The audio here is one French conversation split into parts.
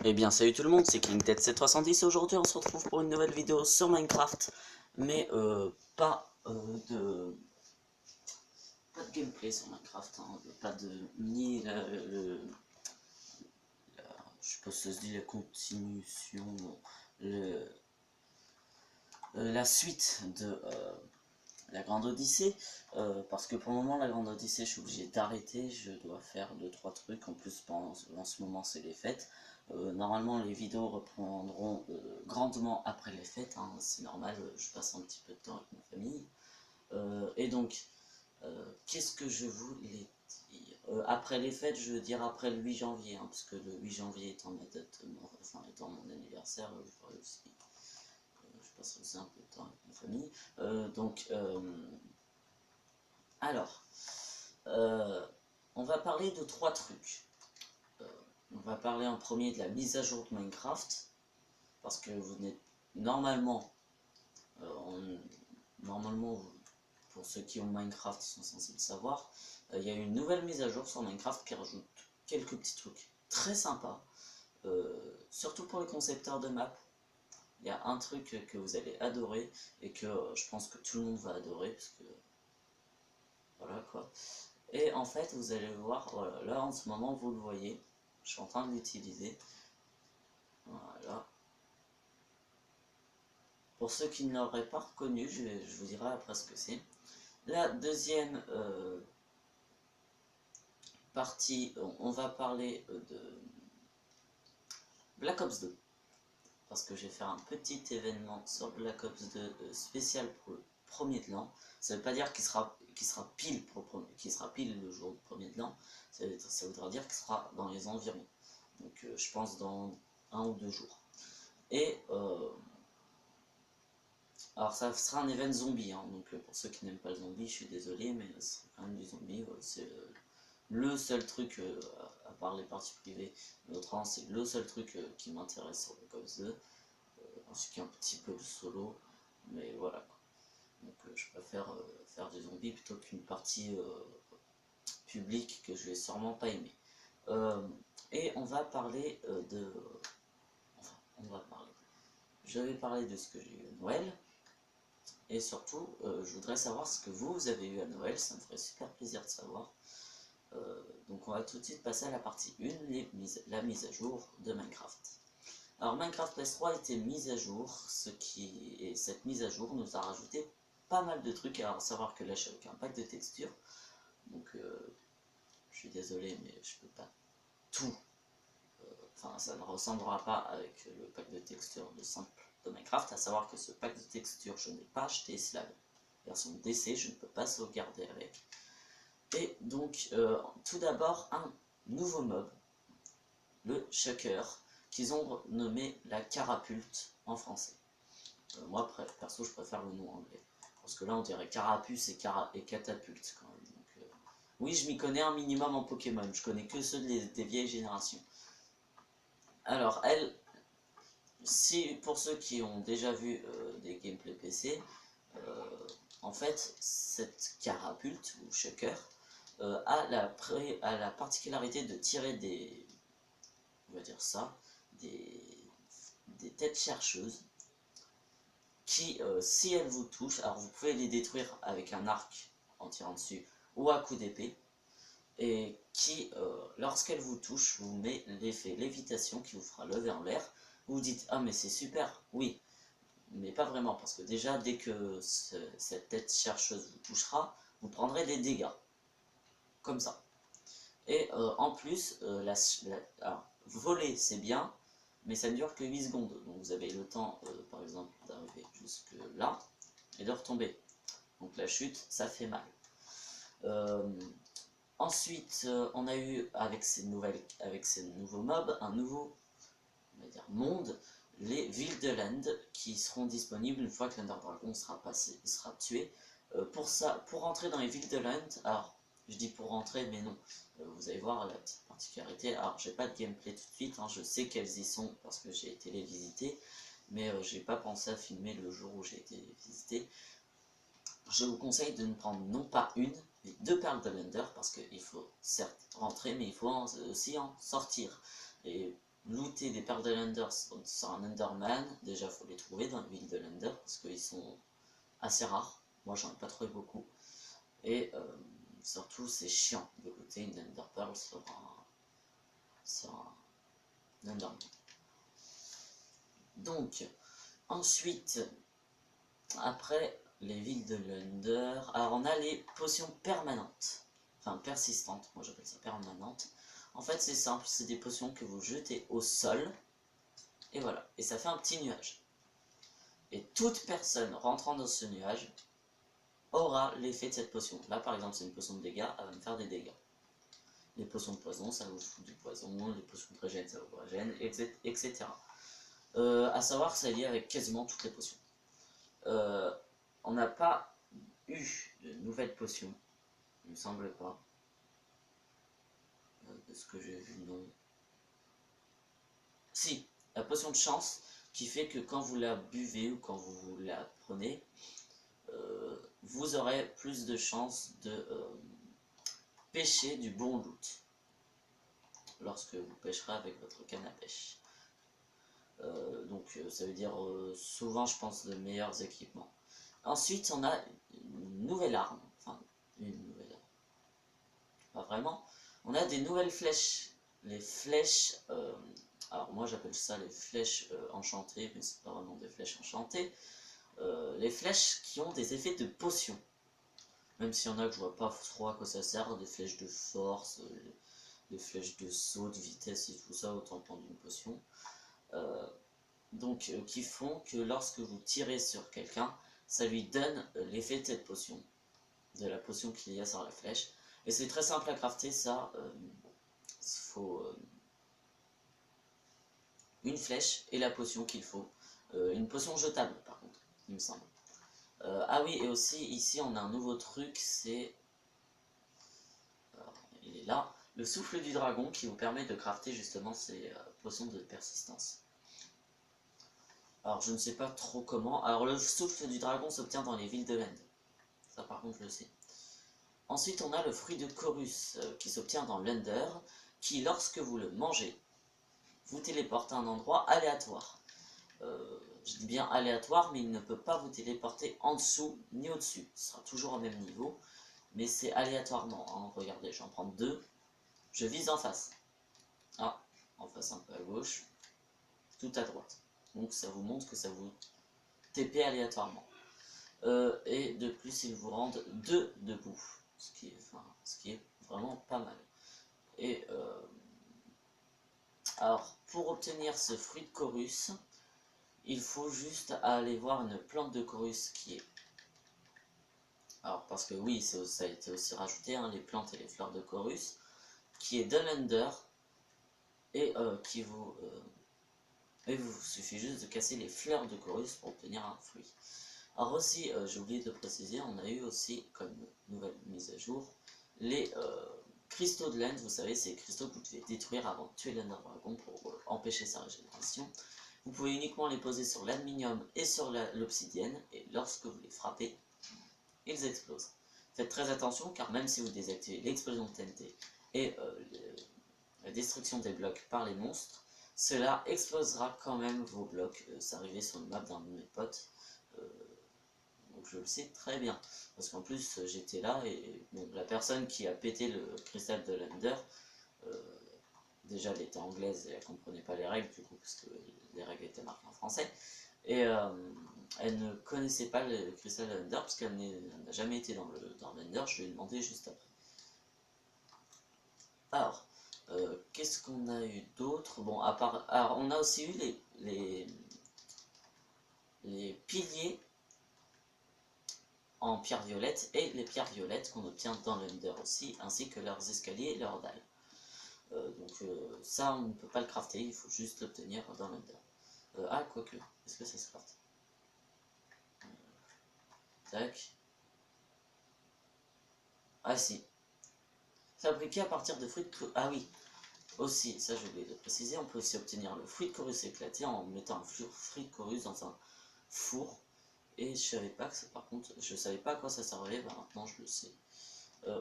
Eh bien salut tout le monde, c'est KingTed770 et aujourd'hui on se retrouve pour une nouvelle vidéo sur Minecraft, mais pas de gameplay sur Minecraft, hein, pas de ni je sais pas si ça se dit la continuation, non, la suite de la Grande Odyssée, parce que pour le moment la Grande Odyssée je suis obligé d'arrêter, je dois faire 2-3 trucs, en plus en ce moment c'est les fêtes. Normalement les vidéos reprendront grandement après les fêtes, hein, c'est normal, je passe un petit peu de temps avec ma famille. Et donc, qu'est-ce que je voulais dire après les fêtes, je veux dire après le 8 janvier, hein, parce que le 8 janvier étant ma date, enfin étant mon anniversaire, je passerai aussi un peu de temps avec ma famille. Alors, euh, on va parler de 3 trucs. On va parler en premier de la mise à jour de Minecraft, parce que vous n'êtes normalement, normalement, pour ceux qui ont Minecraft, ils sont censés le savoir, il y a une nouvelle mise à jour sur Minecraft qui rajoute quelques petits trucs très sympas, surtout pour les concepteurs de maps. Il y a un truc que vous allez adorer et que je pense que tout le monde va adorer, parce que voilà quoi. Et en fait, vous allez voir, voilà, là en ce moment vous le voyez, je suis en train de l'utiliser. Voilà. Pour ceux qui ne l'auraient pas reconnu, je vous dirai après ce que c'est. La deuxième partie, on va parler de Black Ops 2. Parce que je vais faire un petit événement sur Black Ops 2 spécial pour le premier de l'an. Ça ne veut pas dire qu'il sera pile le jour du premier de l'an. Ça voudra dire qu'il sera dans les environs. Donc je pense dans 1 ou 2 jours. Et alors ça sera un event zombie, hein, donc pour ceux qui n'aiment pas le zombie, je suis désolé, mais ce sera quand même du zombie. C'est le seul truc, à part les parties privées, autrement c'est le seul truc qui m'intéresse sur Black Ops 2. Ainsi qu'un petit peu de solo, mais voilà. Donc je préfère faire du zombie plutôt qu'une partie publique que je vais sûrement pas aimer. Et on va parler enfin, on va parler. Je vais parler de ce que j'ai eu à Noël. Et surtout, je voudrais savoir ce que vous avez eu à Noël, ça me ferait super plaisir de savoir. Donc on va tout de suite passer à la partie 1, la mise à jour de Minecraft. Alors Minecraft PS3 a été mise à jour, et cette mise à jour nous a rajouté pas mal de trucs, alors à savoir que là je suis avec un pack de textures, donc je suis désolé mais je peux pas tout, enfin ça ne ressemblera pas avec le pack de textures de simple de Minecraft, à savoir que ce pack de textures je n'ai pas acheté, c'est la version DC, je ne peux pas sauvegarder avec. Et donc tout d'abord un nouveau mob, le Chucker, qu'ils ont nommé la carapulte en français. Moi, perso, je préfère le nom anglais. Parce que là, on dirait carapuce et catapulte quand même. Donc, oui, je m'y connais un minimum en Pokémon. Je connais que ceux des vieilles générations. Alors, si pour ceux qui ont déjà vu des gameplays PC, en fait, cette carapulte, ou Chucker, a la particularité de tirer des, on va dire ça, des têtes chercheuses qui, si elles vous touchent, alors vous pouvez les détruire avec un arc en tirant dessus ou à coup d'épée, et qui, lorsqu'elles vous touchent, vous met l'effet lévitation qui vous fera lever en l'air. Vous vous dites, ah mais c'est super, oui, mais pas vraiment, parce que déjà, dès que cette tête chercheuse vous touchera, vous prendrez des dégâts, comme ça. Et en plus, alors, voler c'est bien, mais ça ne dure que 8 secondes, donc vous avez le temps, par exemple, d'arriver jusque là, et de retomber. Donc la chute, ça fait mal. Ensuite, on a eu, avec ces nouveaux mobs, un nouveau, on va dire, monde, les Wildeland, qui seront disponibles une fois que l'Ender Dragon sera tué. Pour entrer dans les Wildeland, alors, je dis pour rentrer, mais non, vous allez voir la petite particularité. Alors, j'ai pas de gameplay tout de suite, hein, je sais qu'elles y sont parce que j'ai été les visiter, mais j'ai pas pensé à filmer le jour où j'ai été les visiter. Je vous conseille de ne prendre non pas une, mais 2 perles de l'Ender, parce qu'il faut certes rentrer, mais il faut aussi en sortir. Et looter des perles de l'Ender sur un Enderman. Déjà, faut les trouver dans la ville de l'Ender parce qu'ils sont assez rares. Moi, j'en ai pas trouvé beaucoup. Et surtout, c'est chiant de looter une Ender Pearl sur un Enderman. Donc, ensuite, après les villes de l'Under, alors on a les potions permanentes, enfin persistantes, moi j'appelle ça permanente. En fait c'est simple, c'est des potions que vous jetez au sol, et voilà, et ça fait un petit nuage. Et toute personne rentrant dans ce nuage aura l'effet de cette potion. Là par exemple c'est une potion de dégâts, elle va me faire des dégâts. Les potions de poison, ça vous fout du poison, les potions de régène, ça vous régène, etc. À savoir que ça est lié avec quasiment toutes les potions. On n'a pas eu de nouvelles potions, il me semble pas. De ce que j'ai vu, non. Si, la potion de chance qui fait que quand vous la buvez ou quand vous la prenez, vous aurez plus de chances de pêcher du bon loot lorsque vous pêcherez avec votre canne à pêche. Donc ça veut dire souvent je pense de meilleurs équipements. Ensuite on a une nouvelle arme, enfin une nouvelle arme, pas vraiment, on a des nouvelles flèches. Les flèches, alors moi j'appelle ça les flèches enchantées, mais c'est pas vraiment des flèches enchantées. Les flèches qui ont des effets de potion. Même s'il y en a que je vois pas trop à quoi ça sert, des flèches de force, des flèches de saut, de vitesse et tout ça, autant prendre une potion. Donc qui font que lorsque vous tirez sur quelqu'un, ça lui donne l'effet de cette potion, de la potion qu'il y a sur la flèche. Et c'est très simple à crafter ça, il faut une flèche et la potion qu'il faut. Une potion jetable par contre, il me semble. Ah oui, et aussi ici on a un nouveau truc, c'est... il est là, le souffle du dragon qui vous permet de crafter justement ces potions de persistance. Alors je ne sais pas trop comment. Alors le souffle du dragon s'obtient dans les villes de l'End. Ça par contre je le sais. Ensuite on a le fruit de Chorus qui s'obtient dans l'Ender, qui lorsque vous le mangez, vous téléporte à un endroit aléatoire. Je dis bien aléatoire, mais il ne peut pas vous téléporter en dessous ni au-dessus. Ce sera toujours au même niveau, mais c'est aléatoirement. Hein. Regardez, j'en prends deux. Je vise en face. Ah, en face un peu à gauche. Tout à droite. Donc ça vous montre que ça vous TP aléatoirement. Et de plus, ils vous rendent deux debout. Ce qui est vraiment pas mal. Et alors, pour obtenir ce fruit de Chorus, il faut juste aller voir une plante de Chorus qui est... Alors, parce que oui, ça a été aussi rajouté, hein, les plantes et les fleurs de Chorus, qui est de l'Ender, et il vous suffit juste de casser les fleurs de Chorus pour obtenir un fruit. Alors aussi, j'ai oublié de préciser, on a eu aussi, comme nouvelle mise à jour, les cristaux de l'End, vous savez, c'est les cristaux que vous devez détruire avant de tuer l'Ender Dragon pour empêcher sa régénération. Vous pouvez uniquement les poser sur l'aluminium et sur l'obsidienne, et lorsque vous les frappez, ils explosent. Faites très attention, car même si vous désactivez l'explosion de TNT et la destruction des blocs par les monstres, cela explosera quand même vos blocs. C'est arrivé sur une map d'un de mes potes, donc je le sais très bien. Parce qu'en plus, j'étais là, et bon, la personne qui a pété le cristal de l'Ender, déjà elle était anglaise et elle comprenait pas les règles du coup parce que les règles étaient marquées en français et elle ne connaissait pas le cristal de l'Ender parce qu'elle n'a jamais été dans l'Ender, je lui ai demandé juste après. Alors, qu'est-ce qu'on a eu d'autre? Bon, à part... Alors, on a aussi eu les piliers en pierre violette et les pierres violettes qu'on obtient dans l'Ender aussi, ainsi que leurs escaliers et leurs dalles. Donc ça, on ne peut pas le crafter, il faut juste l'obtenir dans l'Ender. Ah, quoique, est-ce que ça se crafte? Tac. Ah si. Fabriqué à partir de fruits de... Ah oui. Aussi, ça j'ai oublié de préciser, on peut aussi obtenir le fruit de chorus éclaté en mettant un fruit de chorus dans un four. Et je savais pas que ça, par contre, je savais pas à quoi ça servait, bah maintenant je le sais.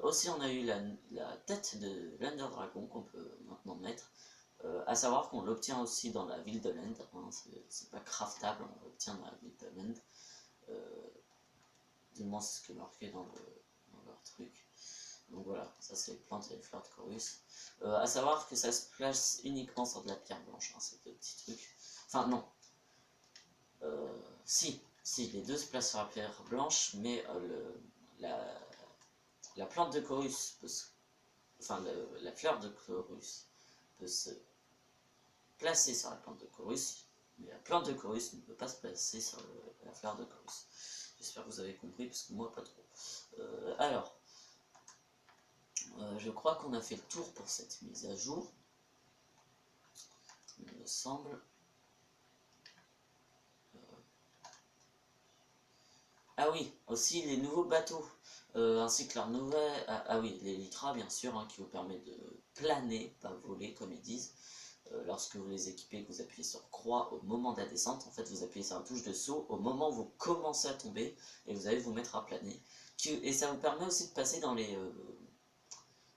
Aussi on a eu la tête de l'Ender Dragon qu'on peut maintenant mettre. À savoir qu'on l'obtient aussi dans la ville de l'End, hein, c'est pas craftable, on l'obtient dans la ville de l'End. Du moins c'est ce qui est marqué dans leur truc. Donc voilà, ça c'est les plantes et les fleurs de chorus. À savoir que ça se place uniquement sur de la pierre blanche, hein, ces deux petits trucs. Enfin non. Si, les deux se placent sur la pierre blanche, mais la plante de chorus peut se, enfin la fleur de chorus peut se placer sur la plante de chorus, mais la plante de chorus ne peut pas se placer sur la fleur de chorus. J'espère que vous avez compris, parce que moi pas trop. Alors, je crois qu'on a fait le tour pour cette mise à jour. Il me semble. Ah oui, aussi les nouveaux bateaux, ainsi que leurs nouvelles... Ah oui, les Lytra bien sûr, hein, qui vous permet de planer, pas voler comme ils disent. Lorsque vous les équipez, que vous appuyez sur croix au moment de la descente, en fait vous appuyez sur la touche de saut au moment où vous commencez à tomber, et vous allez vous mettre à planer. Et ça vous permet aussi de passer dans les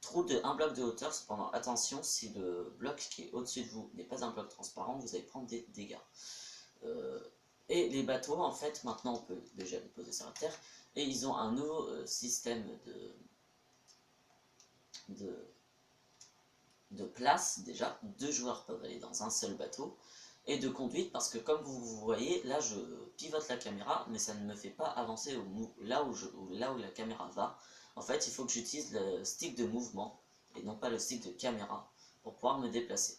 trous de 1 bloc de hauteur. Cependant attention, si le bloc qui est au-dessus de vous n'est pas un bloc transparent, vous allez prendre des dégâts. Et les bateaux, en fait, maintenant on peut déjà les poser sur la terre, et ils ont un nouveau système de place, déjà. 2 joueurs peuvent aller dans un seul bateau, et de conduite, parce que comme vous voyez, là je pivote la caméra, mais ça ne me fait pas avancer là où la caméra va. En fait, il faut que j'utilise le stick de mouvement, et non pas le stick de caméra, pour pouvoir me déplacer.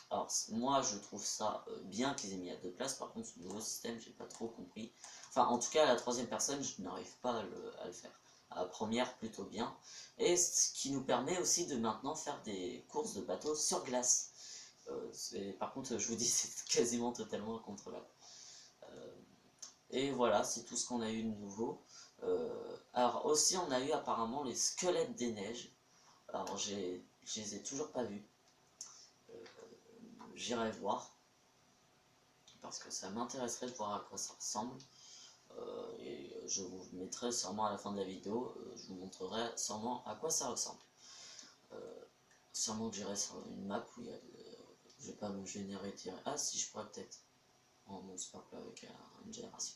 Alors moi je trouve ça bien qu'ils aient mis à 2 places, par contre ce nouveau système j'ai pas trop compris. Enfin en tout cas à la troisième personne je n'arrive pas à le faire. À la première plutôt bien. Et ce qui nous permet aussi de maintenant faire des courses de bateaux sur glace. Par contre je vous dis c'est quasiment totalement incontrôlable. Et voilà, c'est tout ce qu'on a eu de nouveau. Alors aussi on a eu apparemment les squelettes des neiges. Alors je les ai toujours pas vus. J'irai voir, parce que ça m'intéresserait de voir à quoi ça ressemble. Et je vous mettrai sûrement à la fin de la vidéo, je vous montrerai sûrement à quoi ça ressemble. Sûrement que j'irai sur une map où il y a je vais pas me générer tirer. Ah si, je pourrais peut-être. Oh non, c'est pas avec une génération.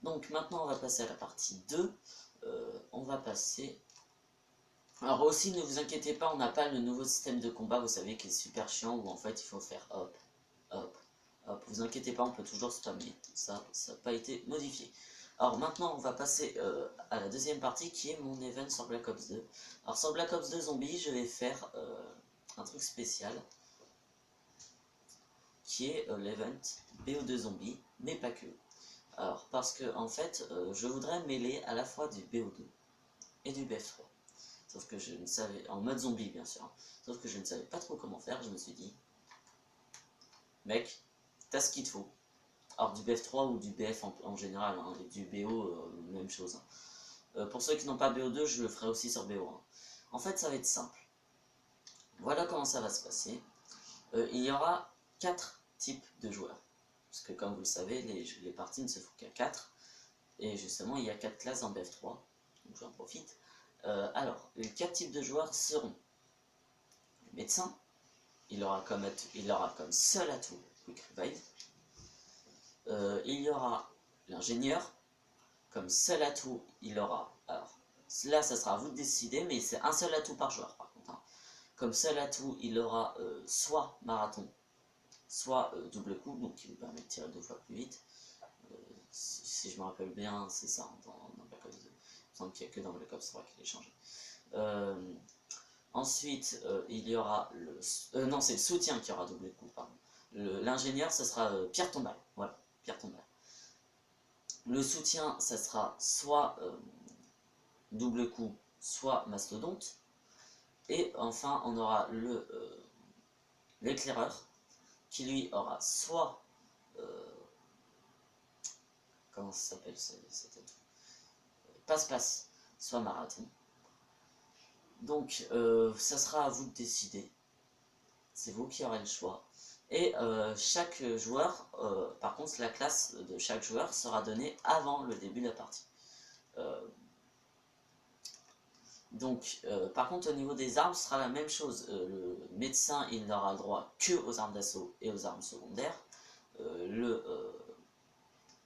Donc maintenant on va passer à la partie 2. On va passer... Alors aussi ne vous inquiétez pas, on n'a pas le nouveau système de combat, vous savez, qui est super chiant, où en fait il faut faire hop, hop, hop. Vous inquiétez pas, on peut toujours spammer, ça n'a pas été modifié. Alors maintenant on va passer à la deuxième partie qui est mon event sur Black Ops 2. Alors sur Black Ops 2 Zombie, je vais faire un truc spécial, qui est l'event BO2 Zombie, mais pas que. Alors parce que en fait, je voudrais mêler à la fois du BO2 et du BF3. Sauf que je ne savais, en mode zombie bien sûr, hein. Sauf que je ne savais pas trop comment faire, je me suis dit, mec, t'as ce qu'il te faut. Alors du BF3 ou du BF en général, hein, et du BO, même chose. Hein. Pour ceux qui n'ont pas BO2, je le ferai aussi sur BO1. En fait, ça va être simple. Voilà comment ça va se passer. Il y aura 4 types de joueurs. Parce que comme vous le savez, les parties ne se font qu'à 4. Et justement, il y a 4 classes dans BF3. Donc j'en profite. Alors, les 4 types de joueurs seront le médecin. Il aura comme seul atout Quick Revive. Il y aura l'ingénieur. Comme seul atout, il aura... Alors, là, ça sera à vous de décider, mais c'est un seul atout par joueur, par contre. Hein. Comme seul atout, il aura soit marathon, soit double coup, donc qui vous permet de tirer 2 fois plus vite. Si je me rappelle bien, c'est ça, hein, dans Black Ops 2. Il me semble qu'il n'y a que dans Black Ops 3 qu'il est changé. Ensuite, il y aura le... non, c'est le soutien qui aura double coup, pardon. L'ingénieur, ça sera Pierre Tombal. Voilà, Pierre Tombal. Le soutien, ça sera soit double coup, soit mastodonte. Et enfin, on aura l'éclaireur, qui lui aura soit... comment ça s'appelle cet atout? Passe-passe, soit marathon. Donc, ça sera à vous de décider. C'est vous qui aurez le choix. Et chaque joueur, par contre, la classe de chaque joueur sera donnée avant le début de la partie. Donc, par contre, au niveau des armes, ce sera la même chose. Le médecin, il n'aura le droit que aux armes d'assaut et aux armes secondaires.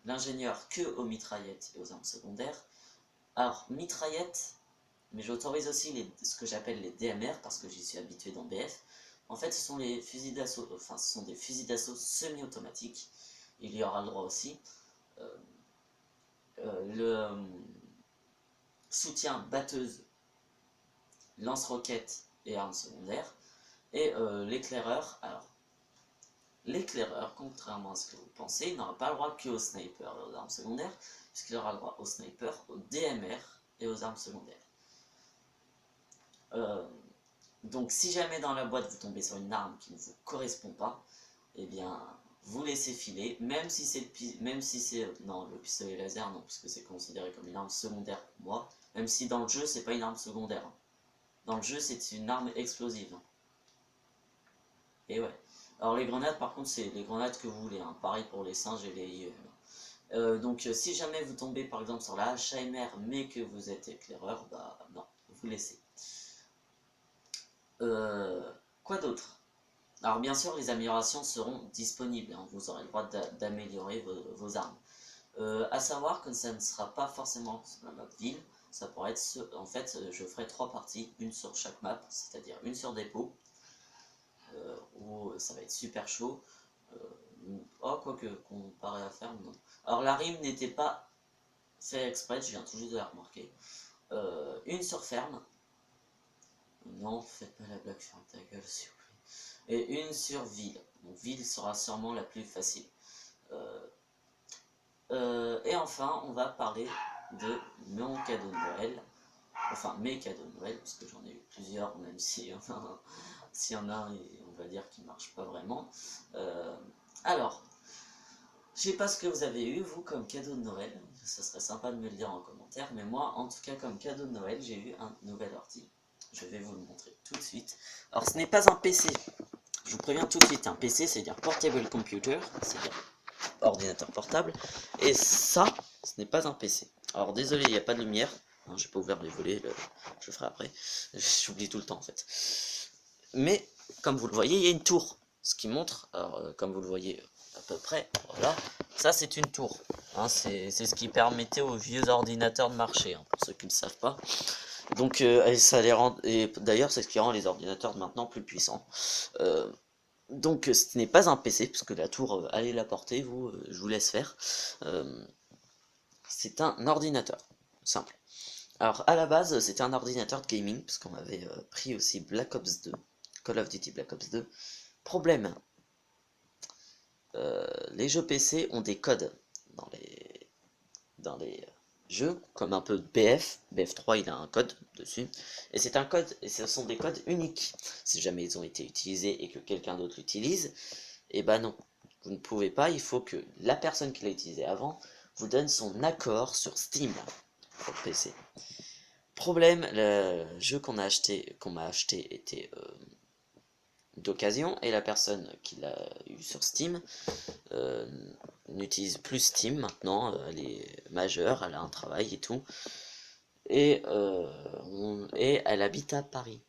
L'ingénieur que aux mitraillettes et aux armes secondaires. Alors, mitraillettes, mais j'autorise aussi ce que j'appelle les DMR, parce que j'y suis habitué dans BF. En fait, ce sont les fusils d'assaut, enfin, ce sont des fusils d'assaut semi-automatiques. Il y aura le droit aussi. Le soutien batteuse, lance-roquettes et armes secondaires. Et l'éclaireur, alors, l'éclaireur, contrairement à ce que vous pensez, il n'aura pas le droit qu'aux snipers et aux armes secondaires, puisqu'il aura le droit aux snipers, aux DMR et aux armes secondaires. Donc si jamais dans la boîte vous tombez sur une arme qui ne vous correspond pas, eh bien vous laissez filer, même si c'est non, le pistolet laser non, parce que c'est considéré comme une arme secondaire pour moi, même si dans le jeu c'est pas une arme secondaire. Dans le jeu c'est une arme explosive. Et ouais. Alors les grenades par contre c'est les grenades que vous voulez, hein. Pareil pour les singes et les IEM. Donc si jamais vous tombez par exemple sur la HMR mais que vous êtes éclaireur, bah non, vous laissez. Quoi d'autre? Alors bien sûr, les améliorations seront disponibles, hein, vous aurez le droit d'améliorer vos armes. À savoir que ça ne sera pas forcément sur la map ville, ça pourrait être, en fait, je ferai 3 parties, une sur chaque map, c'est-à-dire une sur dépôt, où ça va être super chaud. Oh, quoique, comparé à ferme, non. Alors la rime n'était pas fait exprès, je viens tout juste de la remarquer. Une sur ferme. Non, faites pas la blague, ferme ta gueule, s'il vous plaît. Et une sur ville. Donc ville sera sûrement la plus facile. Et enfin, on va parler de mon cadeau de Noël. Enfin, mes cadeaux de Noël, parce que j'en ai eu plusieurs, même si s'il y en a un, on va dire qu'il marche pas vraiment. Alors, je sais pas ce que vous avez eu, vous, comme cadeau de Noël. Ça serait sympa de me le dire en commentaire. Mais moi, en tout cas, comme cadeau de Noël, j'ai eu un nouvel ordi. Je vais vous le montrer tout de suite. Alors, ce n'est pas un PC. Je vous préviens tout de suite, un PC, c'est-à-dire Portable Computer, c'est-à-dire ordinateur portable. Et ça, ce n'est pas un PC. Alors, désolé, il n'y a pas de lumière. Non, j'ai pas ouvert les volets, je le ferai après. J'oublie tout le temps, en fait. Mais, comme vous le voyez, il y a une tour. Ce qui montre, alors, comme vous le voyez à peu près, voilà, ça c'est une tour. Hein, c'est ce qui permettait aux vieux ordinateurs de marcher, hein, pour ceux qui ne savent pas. Donc, ça les rend, et d'ailleurs, c'est ce qui rend les ordinateurs de maintenant plus puissants. Donc, ce n'est pas un PC, parce que la tour, allez la porter, vous, je vous laisse faire. C'est un ordinateur, simple. Alors, à la base, c'était un ordinateur de gaming, parce qu'on avait pris aussi Black Ops 2, Call of Duty Black Ops 2. Problème, les jeux PC ont des codes dans les jeux, comme un peu BF3 il a un code dessus, et c'est un code, et ce sont des codes uniques. Si jamais ils ont été utilisés et que quelqu'un d'autre l'utilise, et ben non, vous ne pouvez pas, il faut que la personne qui l'a utilisé avant vous donne son accord sur Steam pour le PC. Problème, le jeu qu'on m'a acheté était d'occasion, et la personne qui l'a eu sur Steam n'utilise plus Steam maintenant, elle est majeure, elle a un travail et tout, et elle habite à Paris.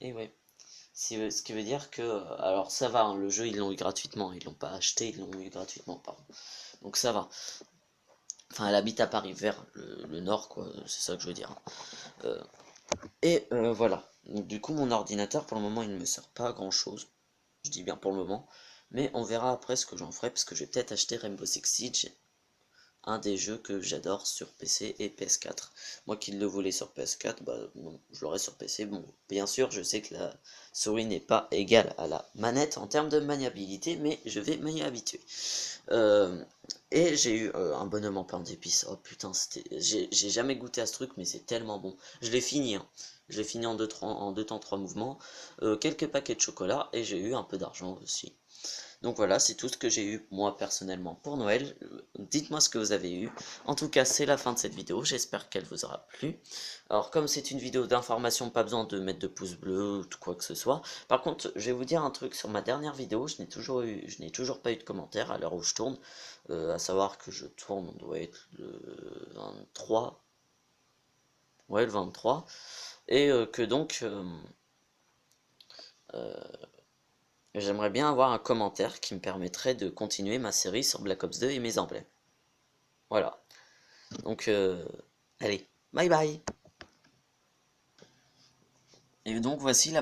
Et ouais, ce qui veut dire que, alors ça va, hein, le jeu ils l'ont eu gratuitement, ils l'ont pas acheté, ils l'ont eu gratuitement, pardon. Donc ça va. Enfin, elle habite à Paris, vers le nord, quoi, c'est ça que je veux dire. Voilà. Donc, du coup, mon ordinateur, pour le moment, il ne me sert pas à grand chose. Je dis bien pour le moment. Mais on verra après ce que j'en ferai, parce que je vais peut-être acheter Rainbow Six Siege, un des jeux que j'adore sur PC et PS4. Moi qui le voulais sur PS4, bah non, je l'aurai sur PC. Bon, bien sûr, je sais que la souris n'est pas égale à la manette en termes de maniabilité, mais je vais m'y habituer. Et j'ai eu un bonhomme en pain d'épices. Oh putain, j'ai jamais goûté à ce truc, mais c'est tellement bon. Je l'ai fini, hein. Je l'ai fini en deux temps, 3 mouvements. Quelques paquets de chocolat, et j'ai eu un peu d'argent aussi. Donc voilà, c'est tout ce que j'ai eu moi personnellement pour Noël. Dites-moi ce que vous avez eu. En tout cas, c'est la fin de cette vidéo. J'espère qu'elle vous aura plu. Alors comme c'est une vidéo d'information, pas besoin de mettre de pouce bleu ou tout quoi que ce soit. Par contre, je vais vous dire un truc sur ma dernière vidéo. Je n'ai toujours pas eu de commentaires à l'heure où je tourne. À savoir que je tourne, on doit être le 23. ouais, le 23, et que donc j'aimerais bien avoir un commentaire qui me permettrait de continuer ma série sur Black Ops 2 et mes emblèmes. Voilà. Donc, allez, bye bye. Et donc voici la